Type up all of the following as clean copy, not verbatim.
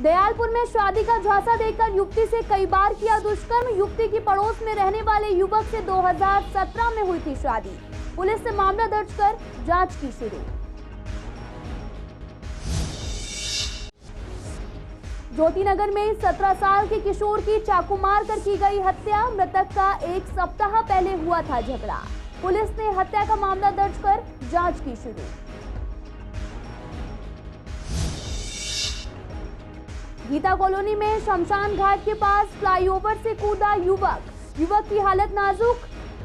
दयालपुर में शादी का झांसा देकर युवती से कई बार किया दुष्कर्म। युवती की पड़ोस में रहने वाले युवक से 2017 में हुई थी शादी। पुलिस ने मामला दर्ज कर जांच की शुरू। ज्योतिनगर में 17 साल के किशोर की चाकू मारकर की गई हत्या। मृतक का एक सप्ताह पहले हुआ था झगड़ा। पुलिस ने हत्या का मामला दर्ज कर जांच की शुरू। गीता कॉलोनी में शमशान घाट के पास फ्लाईओवर से कूदा युवक। युवक की हालत नाजुक,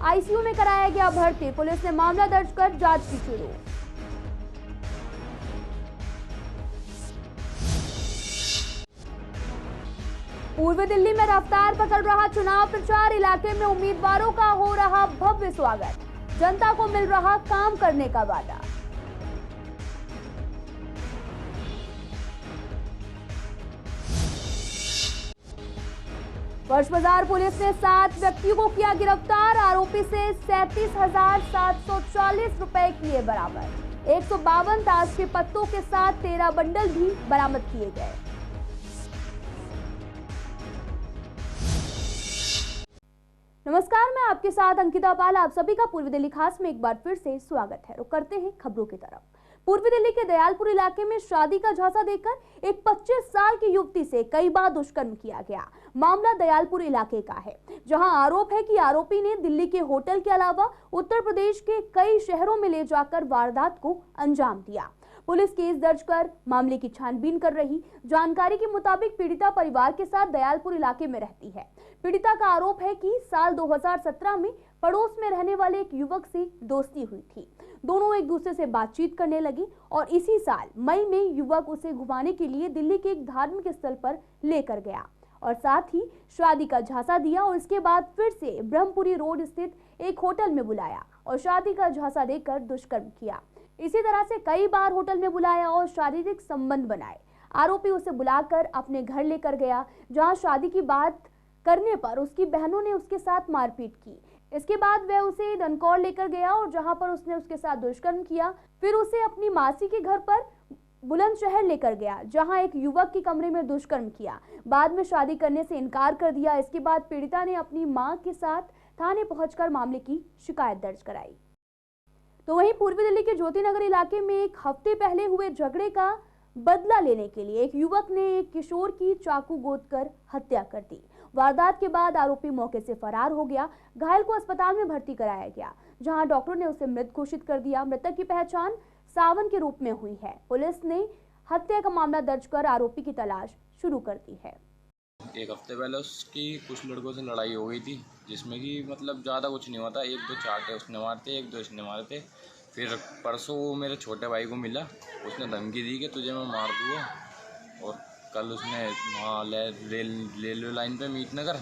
आईसीयू में कराया गया भर्ती। पुलिस ने मामला दर्ज कर जांच की शुरू। पूर्व दिल्ली में रफ्तार पकड़ रहा चुनाव प्रचार। इलाके में उम्मीदवारों का हो रहा भव्य स्वागत। जनता को मिल रहा काम करने का वादा। वर्ष बाजार पुलिस ने 7 व्यक्तियों को किया गिरफ्तार। आरोपी से 37,740 रुपए किए बरामद। 152 ताश के पत्तों के साथ 13 बंडल भी बरामद किए गए। नमस्कार, मैं आपके साथ अंकिता पाल। आप सभी का पूर्वी दिल्ली खास में एक बार फिर से स्वागत है। रुक करते हैं खबरों की तरफ। पूर्वी दिल्ली के दयालपुर इलाके में शादी का झांसा देकर एक 25 साल की युवती से कई बार दुष्कर्म किया गया। मामला दयालपुर इलाके का है, जहां आरोप है कि आरोपी ने दिल्ली के होटल के अलावा उत्तर प्रदेश के कई शहरों में ले जाकर वारदात को अंजाम दिया। पुलिस केस दर्ज कर मामले की छानबीन कर रही। जानकारी के मुताबिक पीड़िता परिवार के साथ दयालपुर इलाके में रहती है। पीड़िता का आरोप है कि साल 2017 में पड़ोस में रहने वाले एक युवक से दोस्ती हुई थी। दोनों एक दूसरे से बातचीत करने लगे और इसी साल मई में युवक उसे घुमाने के लिए दिल्ली के एक धार्मिक स्थल पर लेकर गया और साथ ही शादी का झांसा दिया और इसके बाद फिर से ब्रह्मपुरी रोड स्थित एक होटल में बुलाया और शादी का झांसा देकर दुष्कर्म किया। इसी तरह से कई बार होटल में बुलाया और शारीरिक संबंध बनाए। आरोपी उसे बुलाकर अपने घर लेकर गया, जहां शादी की बात करने पर उसकी बहनों ने उसके साथ मारपीट की। इसके बाद वह उसे दनकौर लेकर गया और जहां पर उसने उसके साथ दुष्कर्म किया। फिर उसे अपनी मासी के घर पर बुलंदशहर लेकर गया, जहां एक युवक के कमरे में दुष्कर्म किया। बाद में शादी करने से इनकार कर दिया। इसके बाद पीड़िता ने अपनी मां के साथ थाने पहुंचकर मामले की शिकायत दर्ज कराई। तो वहीं पूर्वी दिल्ली के ज्योतिनगर इलाके में एक हफ्ते पहले हुए झगड़े का बदला लेने के लिए एक युवक ने एक किशोर की चाकू गोदकर हत्या कर दी। वारदात के बाद आरोपी मौके से फरार हो गया। घायल को अस्पताल में भर्ती कराया गया, जहां डॉक्टरों ने उसे मृत घोषित कर दिया। मृतक की पहचान सावन के रूप में हुई है। पुलिस ने हत्या का मामला दर्ज कर आरोपी की तलाश शुरू कर दी है। एक हफ्ते पहले उसकी कुछ लड़कों से लड़ाई हो गई थी, जिसमें कि मतलब ज़्यादा कुछ नहीं हुआ था। 1-2 चाटे उसने मारते, 1-2 इसने मारे थे। फिर परसों वो मेरे छोटे भाई को मिला, उसने धमकी दी कि तुझे मैं मार दूँगा। और कल उसने वहाँ रेलवे लाइन पे मीट नगर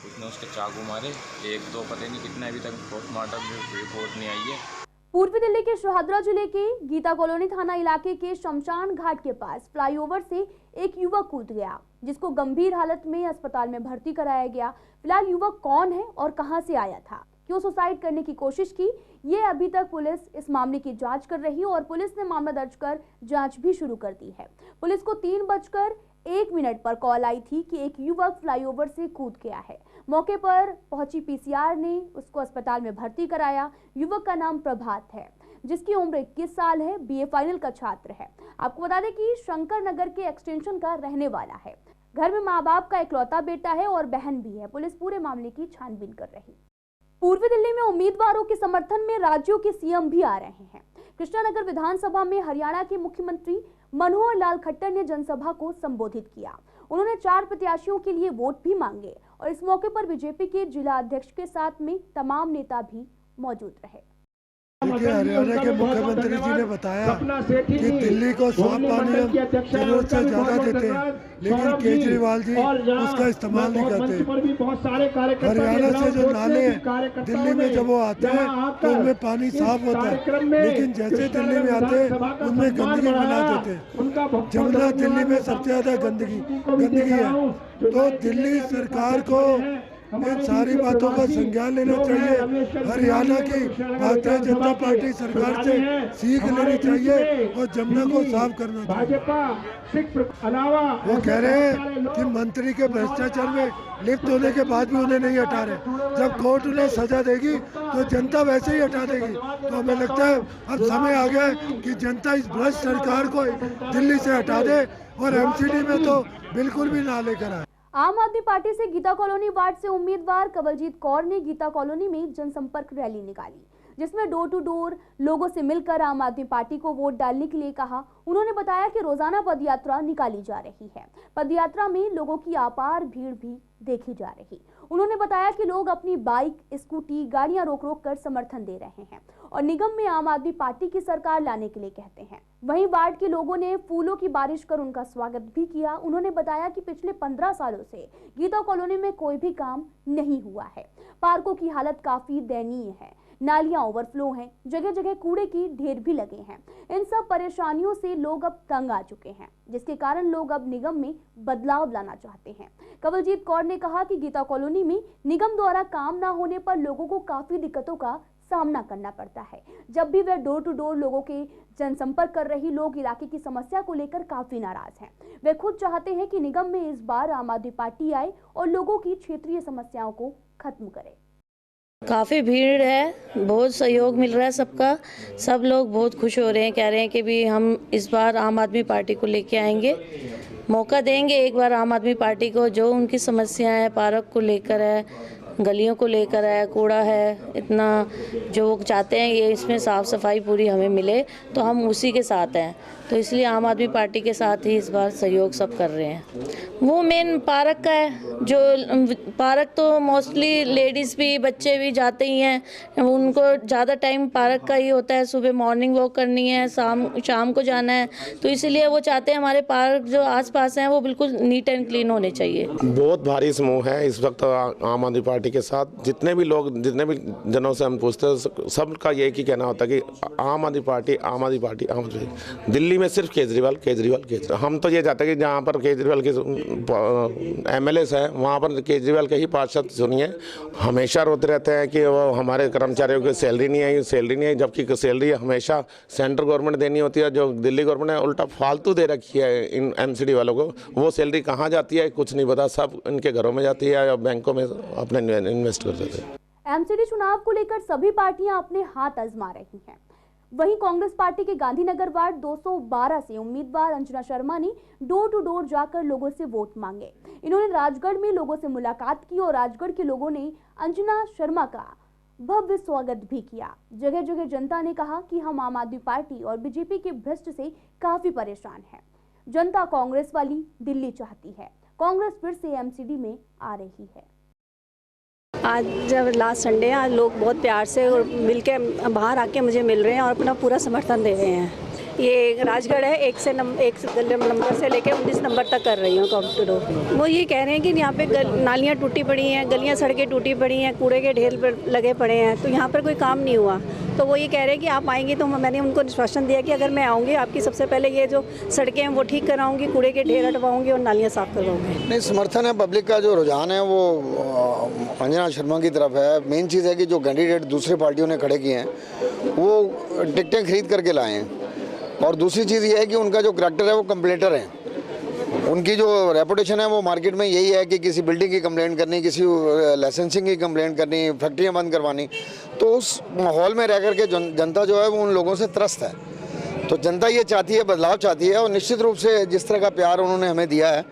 उसने उसके चाकू मारे। 1-2 पता नहीं कितने, अभी तक पोस्टमार्टम रिपोर्ट नहीं आई है। पूर्वी दिल्ली के शाहदरा जिले के गीता कॉलोनी थाना इलाके के शमशान घाट के पास फ्लाईओवर से एक युवक कूद गया, जिसको गंभीर हालत में अस्पताल में भर्ती कराया गया। फिलहाल युवक कौन है और कहां से आया था, क्यों सुसाइड करने की कोशिश की, ये अभी तक पुलिस इस मामले की जांच कर रही है और पुलिस ने मामला दर्ज कर जांच भी शुरू कर दी है। पुलिस को 3:01 पर कॉल आई थी कि एक युवक फ्लाईओवर से कूद गया है। मौके पर पहुंची पीसीआर ने उसको अस्पताल में भर्ती कराया। युवक का नाम प्रभात है, जिसकी उम्र 21 साल है। बीए फाइनल का छात्र है। आपको बता दें कि शंकर नगर के एक्सटेंशन का रहने वाला है। घर में माँ बाप का इकलौता बेटा है और बहन भी है। पुलिस पूरे मामले की छानबीन कर रही। पूर्वी दिल्ली में उम्मीदवारों के समर्थन में राज्यों के सीएम भी आ रहे हैं। कृष्णानगर विधानसभा में हरियाणा के मुख्यमंत्री मनोहर लाल खट्टर ने जनसभा को संबोधित किया। उन्होंने 4 प्रत्याशियों के लिए वोट भी मांगे और इस मौके पर बीजेपी के जिला अध्यक्ष के साथ में तमाम नेता भी मौजूद रहे। देखिए, हरियाणा के मुख्यमंत्री जी ने बताया कि दिल्ली को साफ पानी हम जरूरत से ज्यादा देते हैं, लेकिन केजरीवाल जी उसका इस्तेमाल नहीं करते। हरियाणा से जो नाले हैं दिल्ली में जब वो आते हैं तो उनमें पानी साफ होता है, लेकिन जैसे दिल्ली में आते हैं उनमें गंदगी मिला देते हैं। जमुना दिल्ली में सबसे ज्यादा गंदगी है। तो दिल्ली सरकार को इन सारी बातों का संज्ञान लेना चाहिए। हरियाणा की भारतीय जनता पार्टी सरकार से सीख लेनी चाहिए और जमुना को साफ करना चाहिए। वो कह रहे हैं कि मंत्री के भ्रष्टाचार में लिप्त होने के बाद भी उन्हें नहीं हटा रहे। जब कोर्ट उन्हें सजा देगी तो जनता वैसे ही हटा देगी। तो हमें लगता है अब समय आ गया है कि जनता इस भ्रष्ट सरकार को दिल्ली से हटा दे और एमसीडी में तो बिल्कुल भी ना लेकर आए। आम आदमी पार्टी से गीता कॉलोनी वार्ड से उम्मीदवार कवलजीत कौर ने गीता कॉलोनी में जनसंपर्क रैली निकाली, जिसमें डोर टू डोर लोगों से मिलकर आम आदमी पार्टी को वोट डालने के लिए कहा। उन्होंने बताया कि रोजाना पदयात्रा निकाली जा रही है। पदयात्रा में लोगों की अपार भीड़ भी देखी जा रही। उन्होंने बताया कि लोग अपनी बाइक, स्कूटी, गाड़ियां रोक रोक कर समर्थन दे रहे हैं और निगम में आम आदमी पार्टी की सरकार लाने के लिए कहते हैं। वहीं वार्ड के लोगों ने फूलों की बारिश कर उनका स्वागत भी किया। उन्होंने बताया कि पिछले 15 सालों से गीता कॉलोनी में कोई भी काम नहीं हुआ है। पार्कों की हालत काफी दयनीय है, नालियां ओवरफ्लो हैं, जगह जगह कूड़े की ढेर भी लगे हैं। इन सब परेशानियों से लोग अब तंग आ चुके हैं, जिसके कारण लोग अब निगम में बदलाव लाना चाहते हैं। कवलजीत कौर ने कहा कि गीता कॉलोनी में निगम द्वारा काम न होने पर लोगों को काफी दिक्कतों का सामना करना पड़ता है। जब भी वह डोर टू डोर लोगों के जनसंपर्क कर रही, लोग इलाके की समस्या को लेकर काफी नाराज हैं। वे खुद चाहते हैं कि निगम में इस बार आम आदमी पार्टी आए और लोगों की क्षेत्रीय समस्याओं को खत्म करे। काफ़ी भीड़ है, बहुत सहयोग मिल रहा है सबका। सब लोग बहुत खुश हो रहे हैं, कह रहे हैं कि भी हम इस बार आम आदमी पार्टी को लेके आएंगे, मौका देंगे एक बार आम आदमी पार्टी को। जो उनकी समस्याएं है, पार्क को लेकर है, गलियों को लेकर है, कूड़ा है, इतना जो चाहते हैं ये इसमें साफ़ सफाई पूरी हमें मिले, तो हम उसी के साथ हैं। तो इसलिए आम आदमी पार्टी के साथ ही इस बार सहयोग सब कर रहे हैं। वो मेन पार्क का है, जो पार्क तो मोस्टली लेडीज़ भी, बच्चे भी जाते ही हैं। उनको ज़्यादा टाइम पार्क का ही होता है, सुबह मॉर्निंग वॉक करनी है, शाम को जाना है। तो इसलिए वो चाहते हैं हमारे पार्क जो आसपास हैं वो बिल्कुल नीट एंड क्लीन होने चाहिए। बहुत भारी समूह है इस वक्त आम आदमी पार्टी के साथ। जितने भी लोग, जितने भी जनों से हम पूछते हैं, सबका ये ही कहना होता है कि आम आदमी पार्टी, आम आदमी पार्टी, आम आदमी पार्टी। दिल्ली में सिर्फ केजरीवाल, केजरीवाल, केजरीवाल। हम तो ये चाहते हैं कि जहाँ पर केजरीवाल के एमएलएस हैं वहाँ पर केजरीवाल के ही पार्षद सुनिए। हमेशा रोते रहते हैं कि वो हमारे कर्मचारियों की सैलरी नहीं आई, सैलरी नहीं आई, जबकि सैलरी हमेशा सेंट्रल गवर्नमेंट देनी होती है। जो दिल्ली गवर्नमेंट ने उल्टा फालतू दे रखी है इन एमसीडी वालों को। वो सैलरी कहाँ जाती है कुछ नहीं पता, सब इनके घरों में जाती है या बैंकों में अपने इन्वेस्ट कर देते हैं। एमसीडी चुनाव को लेकर सभी पार्टियां अपने हाथ आजमा रही हैं। वहीं कांग्रेस पार्टी के गांधीनगर वार्ड 212 से उम्मीदवार अंजना शर्मा ने डोर टू डोर जाकर लोगों से वोट मांगे। इन्होंने राजगढ़ में लोगों से मुलाकात की और राजगढ़ के लोगों ने अंजना शर्मा का भव्य स्वागत भी किया। जगह जगह जनता ने कहा कि हम आम आदमी पार्टी और बीजेपी के भ्रष्ट से काफी परेशान हैं। जनता कांग्रेस वाली दिल्ली चाहती है। कांग्रेस फिर से एमसीडी में आ रही है। आज जब लास्ट संडे है, आज लोग बहुत प्यार से और मिलके बाहर आके मुझे मिल रहे हैं और अपना पूरा समर्थन दे रहे हैं। ये राजगढ़ है, एक नंबर से लेके 19 नंबर तक कर रही हूँ काउंट टू डोर। वो ये कह रहे हैं कि यहाँ पे नालियाँ टूटी पड़ी हैं, गलियाँ सड़कें टूटी पड़ी हैं, कूड़े के ढेर लगे पड़े हैं, तो यहाँ पर कोई काम नहीं हुआ। तो वो ये कह रहे हैं कि आप आएंगे, तो मैंने उनको आश्वासन दिया कि अगर मैं आऊँगी आपकी सबसे पहले ये जो सड़कें हैं वो ठीक कराऊँगी, कूड़े के ढेर हटवाऊँगी और नालियाँ साफ़ करवाऊँगी। नहीं, समर्थन है, पब्लिक का जो रुझान है वो अंजना शर्मा की तरफ है। मेन चीज़ है कि जो कैंडिडेट दूसरी पार्टियों ने खड़े किए हैं वो टिकटें खरीद करके लाए हैं, और दूसरी चीज़ ये है कि उनका जो करैक्टर है वो कंप्लेंटर है। उनकी जो रेपुटेशन है वो मार्केट में यही है कि किसी बिल्डिंग की कंप्लेंट करनी, किसी लाइसेंसिंग की कंप्लेंट करनी, फैक्ट्रियां बंद करवानी। तो उस माहौल में रह करके जनता जो है वो उन लोगों से त्रस्त है। तो जनता ये चाहती है, बदलाव चाहती है, और निश्चित रूप से जिस तरह का प्यार उन्होंने हमें दिया है,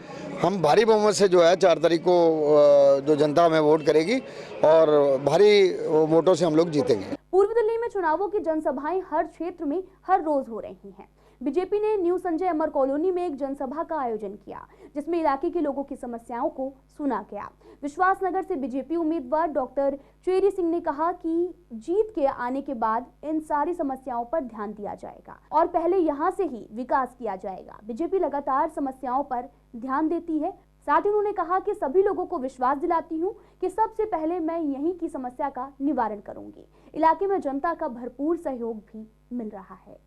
हम भारी बहुमत से जो है 4 तारीख को जो जनता हमें वोट करेगी और भारी वोटों से हम लोग जीतेंगे। पूर्व दिल्ली में चुनावों की जनसभाएं हर क्षेत्र में हर रोज हो रही हैं। बीजेपी ने न्यू संजय अमर कॉलोनी में एक जनसभा का आयोजन किया, जिसमें इलाके के लोगों की समस्याओं को सुना गया। विश्वास नगर से बीजेपी उम्मीदवार डॉक्टर चेरी सिंह ने कहा कि जीत के आने के बाद इन सारी समस्याओं पर ध्यान दिया जाएगा और पहले यहां से ही विकास किया जाएगा। बीजेपी लगातार समस्याओं पर ध्यान देती है। साथ ही उन्होंने कहा कि सभी लोगों को विश्वास दिलाती हूं कि सबसे पहले मैं यहीं की समस्या का निवारण करूंगी। इलाके में जनता का भरपूर सहयोग भी मिल रहा है।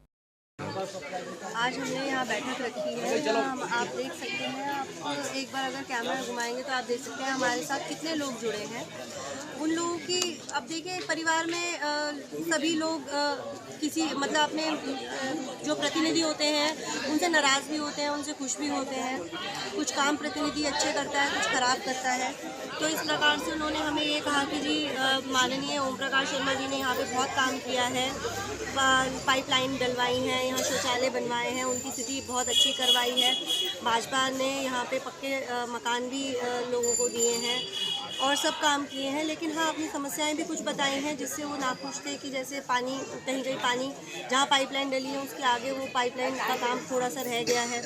आज हमने यहाँ बैठक रखी है। हम आप देख सकते हैं, आप एक बार अगर कैमरा घुमाएंगे तो आप देख सकते हैं हमारे साथ कितने लोग जुड़े हैं। उन लोगों की अब देखिए, परिवार में सभी लोग किसी मतलब अपने जो प्रतिनिधि होते हैं उनसे नाराज़ भी होते हैं, उनसे खुश भी होते हैं। कुछ काम प्रतिनिधि अच्छे करता है, कुछ ख़राब करता है। तो इस प्रकार से उन्होंने हमें ये कहा कि जी माननीय ओम प्रकाश शर्मा जी ने यहाँ पे बहुत काम किया है, पाइपलाइन डलवाई हैं, यहाँ शौचालय बनवाए हैं, उनकी स्थिति बहुत अच्छी करवाई है। भाजपा ने यहाँ पे पक्के मकान भी लोगों को दिए हैं और सब काम किए हैं। लेकिन हाँ, अपनी समस्याएं भी कुछ बताई हैं जिससे वो नाखुश थे कि जैसे पानी कहीं पानी जहाँ पाइपलाइन डली है उसके आगे वो पाइपलाइन का काम थोड़ा सा रह गया है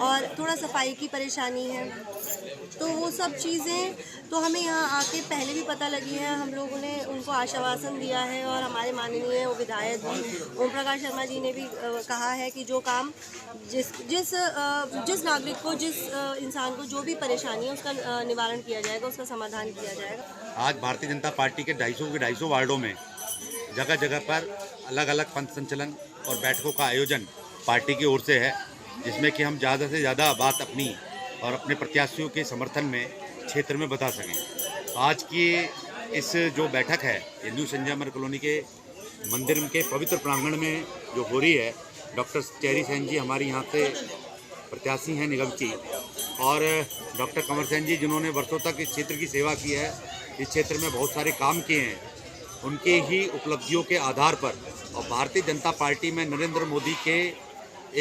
और थोड़ा सफाई की परेशानी है। तो वो सब चीज़ें तो हमें यहाँ आके पहले भी पता लगी है। हम लोगों ने उनको आश्वासन दिया है और हमारे माननीय विधायक भी ओम प्रकाश शर्मा जी ने भी कहा है कि जो काम जिस नागरिक को, जिस इंसान को जो भी परेशानी है उसका निवारण किया जाएगा, उसका समाधान किया जाएगा। आज भारतीय जनता पार्टी के 250 वार्डों में जगह जगह पर अलग अलग पंथ संचलन और बैठकों का आयोजन पार्टी की ओर से है, जिसमें कि हम ज़्यादा से ज़्यादा बात अपनी और अपने प्रत्याशियों के समर्थन में क्षेत्र में बता सकें। आज की इस जो बैठक है ये न्यू संजय कॉलोनी के मंदिर के पवित्र प्रांगण में जो हो रही है, डॉक्टर चेरी सेन जी हमारी यहाँ से प्रत्याशी हैं निगम की, और डॉक्टर कंवर सेन जी जिन्होंने वर्षों तक इस क्षेत्र की सेवा की है, इस क्षेत्र में बहुत सारे काम किए हैं, उनके ही उपलब्धियों के आधार पर और भारतीय जनता पार्टी में नरेंद्र मोदी के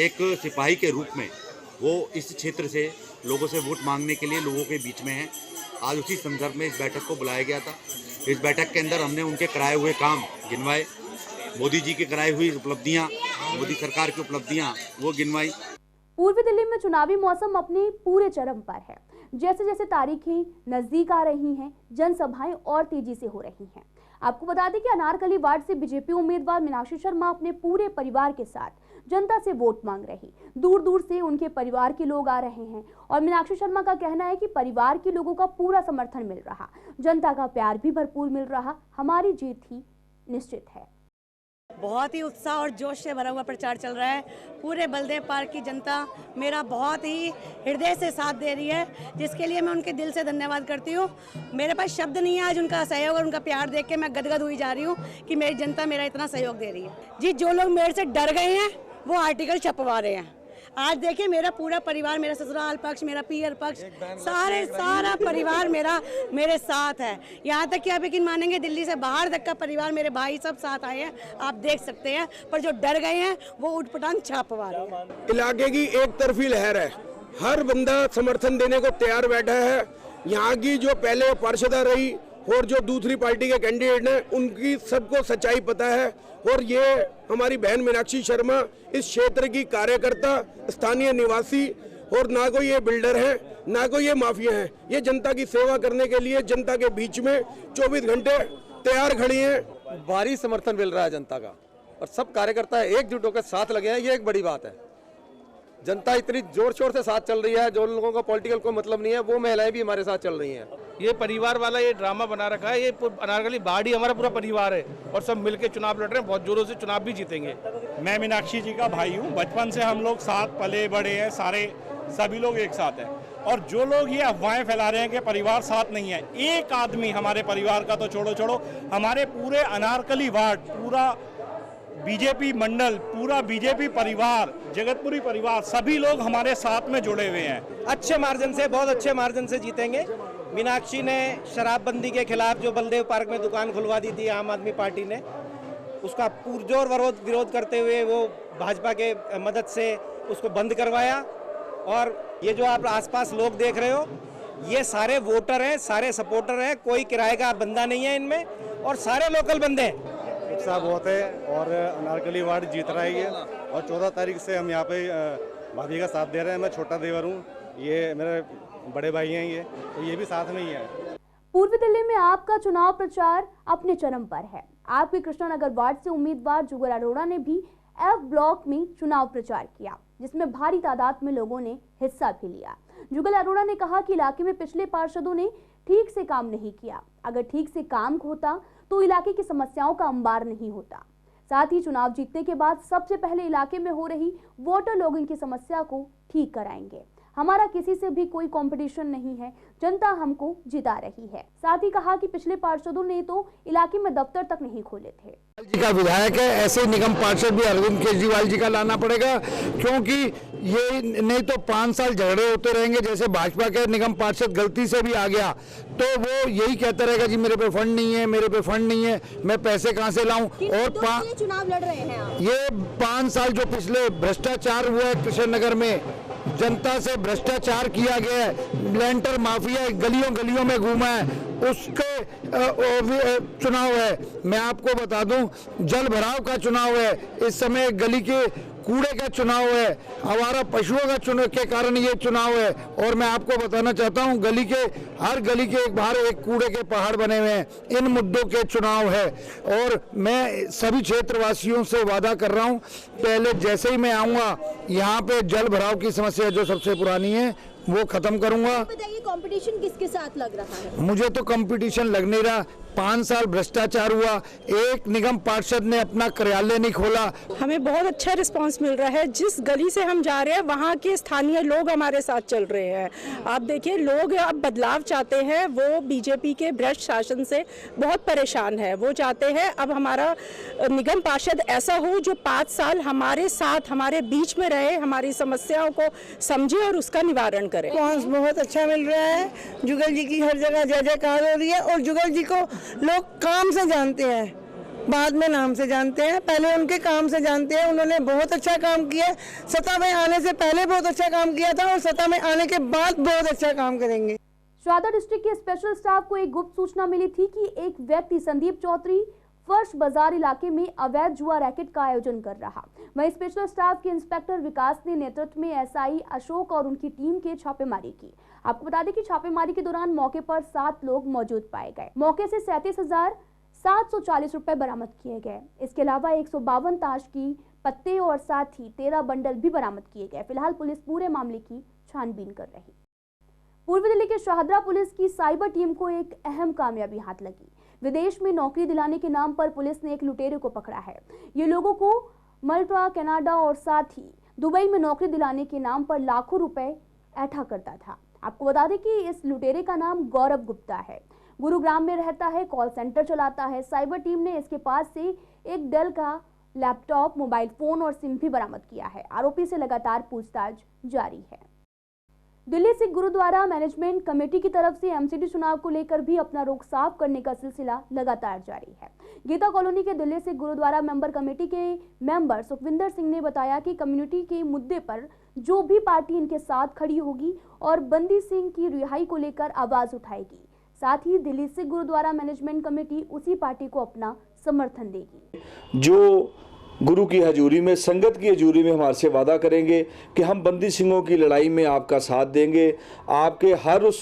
एक सिपाही के रूप में वो इस क्षेत्र से लोगों से वोट मांगने के लिए लोगों के बीच में हैं। आज उसी संदर्भ में इस बैठक को बुलाया गया था। इस बैठक के अंदर हमने उनके कराए हुए काम गिनवाए, मोदी जी की कराई हुई उपलब्धियां, मोदी सरकार की उपलब्धियां वो गिनवाई। पूर्वी दिल्ली में चुनावी मौसम अपने पूरे चरम पर है। जैसे जैसे तारीखें नजदीक आ रही हैं, जनसभाएं और तेजी से हो रही हैं। आपको बता दें कि अनारकली वार्ड से बीजेपी उम्मीदवार मीनाक्षी शर्मा अपने पूरे परिवार के साथ जनता से वोट मांग रही। दूर दूर से उनके परिवार के लोग आ रहे हैं और मीनाक्षी शर्मा का कहना है कि परिवार के लोगों का पूरा समर्थन मिल रहा, जनता का प्यार भी भरपूर मिल रहा, हमारी जीत ही निश्चित है। बहुत ही उत्साह और जोश से भरा हुआ प्रचार चल रहा है। पूरे बलदेव पार्क की जनता मेरा बहुत ही हृदय से साथ दे रही है, जिसके लिए मैं उनके दिल से धन्यवाद करती हूँ। मेरे पास शब्द नहीं है आज उनका सहयोग और उनका प्यार देख के मैं गदगद हुई जा रही हूँ कि मेरी जनता मेरा इतना सहयोग दे रही है। जी, जो लोग मेरे से डर गए हैं वो आर्टिकल छपवा रहे हैं। आज देखिए, मेरा पूरा परिवार, मेरा ससुराल पक्ष, मेरा पियर पक्ष, सारा परिवार मेरे साथ है। यहाँ तक कि आप यकीन मानेंगे, दिल्ली से बाहर तक का परिवार, मेरे भाई सब साथ आए हैं, आप देख सकते हैं। पर जो डर गए हैं वो उठपटांग छापवा रहे हैं। इलाके की एक तरफी लहर है, हर बंदा समर्थन देने को तैयार बैठा है। यहाँ की जो पहले पार्षदा रही और जो दूसरी पार्टी के कैंडिडेट हैं, उनकी सबको सच्चाई पता है। और ये हमारी बहन मीनाक्षी शर्मा इस क्षेत्र की कार्यकर्ता, स्थानीय निवासी, और ना कोई ये बिल्डर है ना कोई ये माफिया है। ये जनता की सेवा करने के लिए जनता के बीच में 24 घंटे तैयार खड़ी हैं। भारी समर्थन मिल रहा है जनता का और सब कार्यकर्ता एकजुट होकर साथ लगे हैं, ये एक बड़ी बात है। जनता इतनी जोर शोर से साथ चल रही है, जो लोगों का पॉलिटिकल कोई मतलब नहीं है, वो महिलाएं भी हमारे साथ चल रही हैं। ये परिवार वाला ये ड्रामा बना रखा है, ये अनारकली वार्ड ही हमारा पूरा परिवार है और सब मिलके चुनाव लड़ रहे हैं, बहुत जोरों से चुनाव भी जीतेंगे। मैं मीनाक्षी जी का भाई हूँ, बचपन से हम लोग साथ पले बड़े हैं, सभी लोग एक साथ हैं। और जो लोग ये अफवाहें फैला रहे हैं कि परिवार साथ नहीं है, एक आदमी हमारे परिवार का तो छोड़ो, हमारे पूरे अनारकली वार्ड, पूरा बीजेपी मंडल, पूरा बीजेपी परिवार, जगतपुरी परिवार, सभी लोग हमारे साथ में जुड़े हुए हैं। अच्छे मार्जिन से, बहुत अच्छे मार्जिन से जीतेंगे। मीनाक्षी ने शराबबंदी के खिलाफ जो बलदेव पार्क में दुकान खुलवा दी थी आम आदमी पार्टी ने, उसका पुरजोर विरोध करते हुए वो भाजपा के मदद से उसको बंद करवाया। और ये जो आप आसपास लोग देख रहे हो, ये सारे वोटर हैं, सारे सपोर्टर हैं, कोई किराए का बंदा नहीं है इनमें, और सारे लोकल बंदे हैं। उत्साह बहुत है और अनारकली वार्ड जीत रहा है ये। और 14 तारीख से हम यहाँ पे भाभी का साथ दे रहे हैं। मैं छोटा देवर हूँ, ये मेरे बड़े भाई हैं, ये भी साथ में ही है। पूर्वी दिल्ली में आपका चुनाव प्रचार अपने चरम पर है। आपके कृष्णानगर वार्ड से उम्मीदवार जुगल अरोड़ा ने भी एफ ब्लॉक में चुनाव प्रचार किया, जिसमें भारी तादाद में लोगों ने हिस्सा भी लिया। जुगल अरोड़ा ने कहा कि इलाके में पिछले पार्षदों ने ठीक से काम नहीं किया। अगर ठीक से काम होता तो इलाके की समस्याओं का अंबार नहीं होता। साथ ही चुनाव जीतने के बाद सबसे पहले इलाके में हो रही वोटर लॉगिंग की समस्या को ठीक कराएंगे। हमारा किसी से भी कोई कंपटीशन नहीं है, जनता हमको जिता रही है। साथ ही कहा कि पिछले पार्षदों ने तो इलाके में दफ्तर तक नहीं खोले थे। जी का विधायक है, ऐसे निगम पार्षद भी अरविंद केजरीवाल जी का लाना पड़ेगा, क्योंकि ये नहीं तो 5 साल झगड़े होते रहेंगे। जैसे भाजपा के निगम पार्षद गलती से भी आ गया तो वो यही कहता रहेगा जी मेरे पे फंड नहीं है, मेरे पे फंड नहीं है, मैं पैसे कहां से लाऊं। और चुनाव लड़ रहे हैं आप। ये 5 साल जो पिछले भ्रष्टाचार हुआ है कृष्ण नगर में, जनता से भ्रष्टाचार किया गया है, लैंटर माफिया गलियों गलियों में घूमा है, उसके चुनाव है। मैं आपको बता दूं, जल भराव का चुनाव है, इस समय गली के कूड़े का चुनाव है, आवारा पशुओं का चुनाव के कारण ये चुनाव है। और मैं आपको बताना चाहता हूं, गली के हर गली के एक बाहर एक कूड़े के पहाड़ बने हुए हैं, इन मुद्दों के चुनाव है। और मैं सभी क्षेत्रवासियों से वादा कर रहा हूं, पहले जैसे ही मैं आऊंगा यहाँ पे जल भराव की समस्या जो सबसे पुरानी है वो खत्म करूंगा। बताइए कंपटीशन किसके साथ लग रहा है? मुझे तो कंपटीशन लग नहीं रहा। 5 साल भ्रष्टाचार हुआ, एक निगम पार्षद ने अपना कार्यालय नहीं खोला। हमें बहुत अच्छा रिस्पांस मिल रहा है। जिस गली से हम जा रहे हैं वहाँ के स्थानीय लोग हमारे साथ चल रहे हैं। आप देखिए, लोग अब बदलाव चाहते हैं। वो बीजेपी के भ्रष्ट शासन से बहुत परेशान है। वो चाहते हैं अब हमारा निगम पार्षद ऐसा हो जो 5 साल हमारे साथ हमारे बीच में रहे, हमारी समस्याओं को समझे और उसका निवारण करे। रिस्पांस बहुत अच्छा मिल रहा है। जुगल जी की हर जगह जय जयकार हो रही है और जुगल जी को लोग काम से जानते हैं, बाद में नाम से जानते हैं, पहले उनके काम से जानते हैं। उन्होंने बहुत अच्छा काम किया, सत्ता में आने से पहले बहुत अच्छा काम किया था और सत्ता में आने के बाद बहुत अच्छा काम करेंगे। शाहदा डिस्ट्रिक्ट के स्पेशल स्टाफ को एक गुप्त सूचना मिली थी कि एक व्यक्ति संदीप चौधरी फर्श बाजार इलाके में अवैध जुआ रैकेट का आयोजन कर रहा। वहीं स्पेशल स्टाफ के इंस्पेक्टर विकास ने नेतृत्व में एसआई अशोक और उनकी टीम के छापेमारी की। आपको बता दें कि छापेमारी के दौरान मौके पर 7 लोग मौजूद पाए गए। मौके से 37,740 रुपए बरामद किए गए। इसके अलावा 152 ताश की पत्ते और साथ ही 13 बंडल भी बरामद किए गए। फिलहाल पुलिस पूरे मामले की छानबीन कर रही। पूर्वी दिल्ली के शाहदरा पुलिस की साइबर टीम को एक अहम कामयाबी हाथ लगी। विदेश में नौकरी दिलाने के नाम पर पुलिस ने एक लुटेरे को पकड़ा है। ये लोगों को माल्टा, कनाडा और साथ ही दुबई में नौकरी दिलाने के नाम पर लाखों रुपए ऐंठा करता था। आपको बता दें कि इस लुटेरे का नाम गौरव गुप्ता है। गुरुग्राम में रहता है, कॉल सेंटर चलाता है। साइबर टीम ने इसके पास से एक डेल का लैपटॉप, मोबाइल फोन और सिम भी बरामद किया है। आरोपी से लगातार पूछताछ जारी है। दिल्ली सिख गुरुद्वारा मैनेजमेंट कमेटी की तरफ से एमसीडी चुनाव को लेकर भी अपना रुख साफ करने का सिलसिला लगातार जारी है। गीता कॉलोनी के दिल्ली सिख गुरुद्वारा मेंबर कमेटी के मेंबर सुखविंदर सिंह ने बताया कि कम्युनिटी के मुद्दे पर जो भी पार्टी इनके साथ खड़ी होगी और बंदी सिंह की रिहाई को लेकर आवाज उठाएगी, साथ ही दिल्ली सिख गुरुद्वारा मैनेजमेंट कमेटी उसी पार्टी को अपना समर्थन देगी। जो गुरु की हजूरी में, संगत की हजूरी में हमारे से वादा करेंगे कि हम बंदी सिंहों की लड़ाई में आपका साथ देंगे, आपके हर उस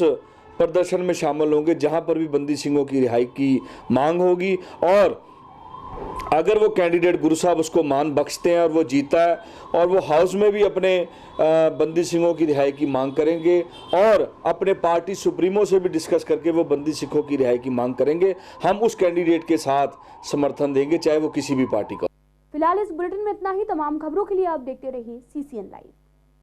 प्रदर्शन में शामिल होंगे जहां पर भी बंदी सिंहों की रिहाई की मांग होगी। और अगर वो कैंडिडेट गुरु साहब उसको मान बख्शते हैं और वो जीता है और वो हाउस में भी अपने बंदी सिंहों की रिहाई की मांग करेंगे और अपने पार्टी सुप्रीमो से भी डिस्कस करके वो बंदी सिखों की रिहाई की मांग करेंगे, हम उस कैंडिडेट के साथ समर्थन देंगे, चाहे वो किसी भी पार्टी का। फिलहाल इस बुलेटिन में इतना ही। तमाम खबरों के लिए आप देखते रहिए CCN लाइव।